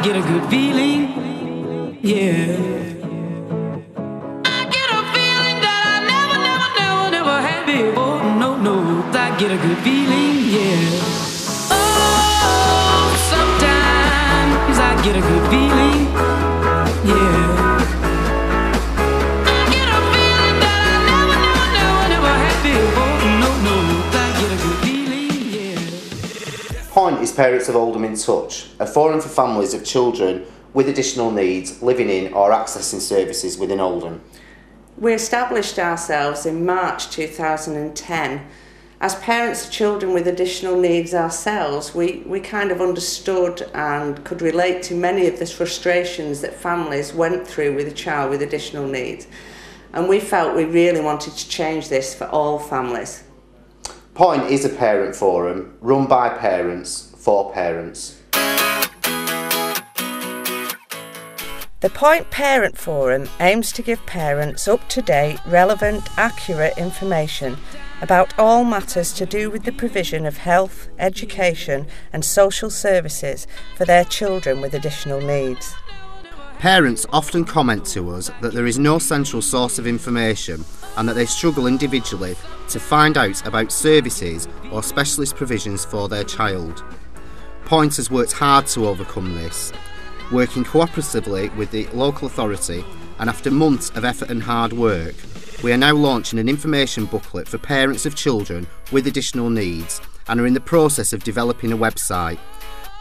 get a good feeling, yeah. I get a feeling that I never had before. No, I get a good feeling, yeah. Oh, sometimes I get a good feeling, yeah. I get a feeling that I never had before. No, I get a good feeling, yeah. Point is Parents of Oldham in Touch, a forum for families of children with additional needs living in or accessing services within Oldham. We established ourselves in March 2010. As parents of children with additional needs ourselves, we kind of understood and could relate to many of the frustrations that families went through with a child with additional needs. And we felt we really wanted to change this for all families. Point is a parent forum run by parents for parents. The Point Parent Forum aims to give parents up-to-date, relevant, accurate information about all matters to do with the provision of health, education and social services for their children with additional needs. Parents often comment to us that there is no central source of information and that they struggle individually to find out about services or specialist provisions for their child. Point has worked hard to overcome this, working cooperatively with the local authority, and after months of effort and hard work, we are now launching an information booklet for parents of children with additional needs and are in the process of developing a website.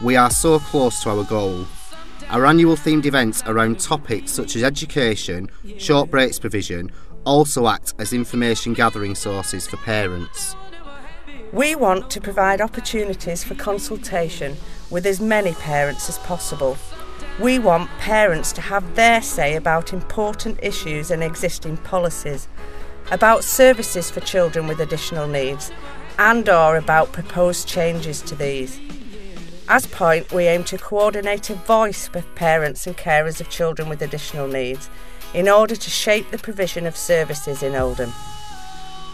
We are so close to our goal. Our annual themed events around topics such as education, short breaks provision also act as information gathering sources for parents. We want to provide opportunities for consultation with as many parents as possible. We want parents to have their say about important issues and existing policies, about services for children with additional needs, and/or about proposed changes to these. As Point, we aim to coordinate a voice for parents and carers of children with additional needs in order to shape the provision of services in Oldham.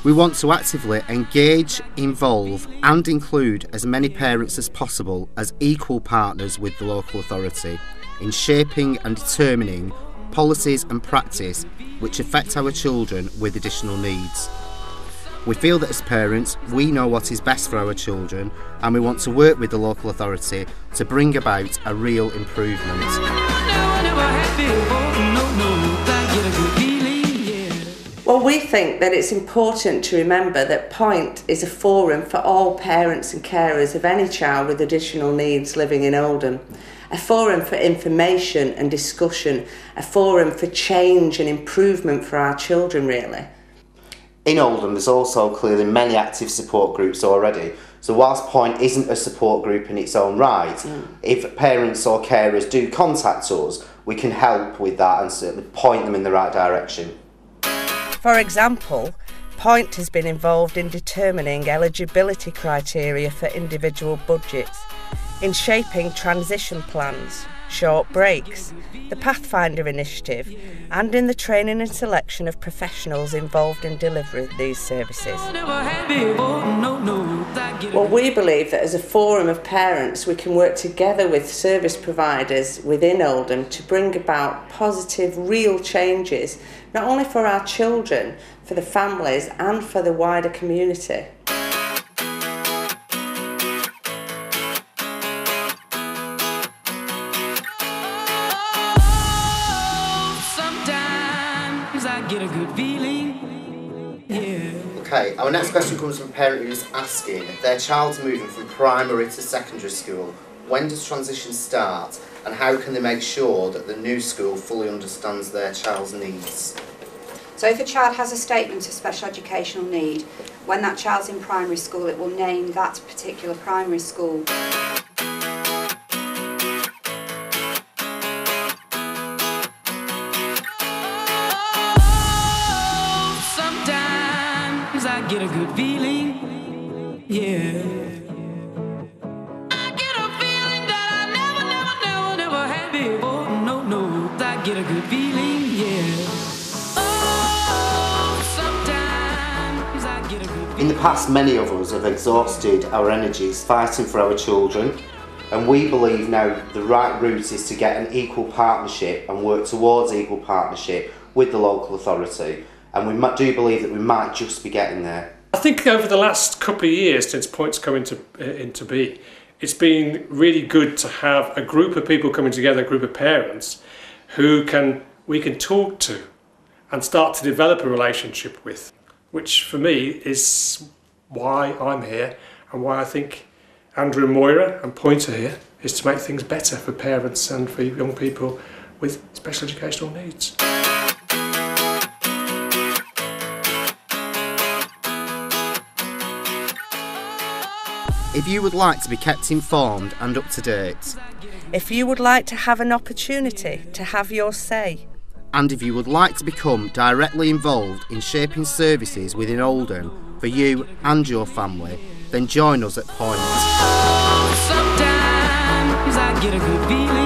We want to actively engage, involve and include as many parents as possible as equal partners with the local authority in shaping and determining policies and practice which affect our children with additional needs. We feel that as parents, we know what is best for our children and we want to work with the local authority to bring about a real improvement. Well, we think that it's important to remember that Point is a forum for all parents and carers of any child with additional needs living in Oldham. A forum for information and discussion, a forum for change and improvement for our children, really. In Oldham, there's also clearly many active support groups already. So whilst Point isn't a support group in its own right, if parents or carers do contact us, we can help with that and certainly point them in the right direction. For example, Point has been involved in determining eligibility criteria for individual budgets, in shaping transition plans, short breaks, the Pathfinder initiative, and in the training and selection of professionals involved in delivering these services. Well, we believe that as a forum of parents, we can work together with service providers within Oldham to bring about positive, real changes, not only for our children, for the families, and for the wider community. I get a good feeling, yeah. Okay, our next question comes from a parent who's asking, their child's moving from primary to secondary school. When does transition start and how can they make sure that the new school fully understands their child's needs? So if a child has a statement of special educational need, when that child's in primary school it will name that particular primary school. I get a good feeling, yeah. I get a feeling that I never had before. No, I get a good feeling, yeah. Oh, sometimes I get a good feeling. In the past, many of us have exhausted our energies fighting for our children, And we believe now the right route is to get an equal partnership and work towards equal partnership with the local authority. And we do believe that we might just be getting there. I think over the last couple of years, since Point's come into being, it's been really good to have a group of people coming together, a group of parents who we can talk to and start to develop a relationship with, which for me is why I'm here and why I think Andrew and Moira and Point are here, is to make things better for parents and for young people with special educational needs. If you would like to be kept informed and up to date, If you would like to have an opportunity to have your say, and if you would like to become directly involved in shaping services within Oldham for you and your family, then join us at Point. Sometimes I get a good feeling.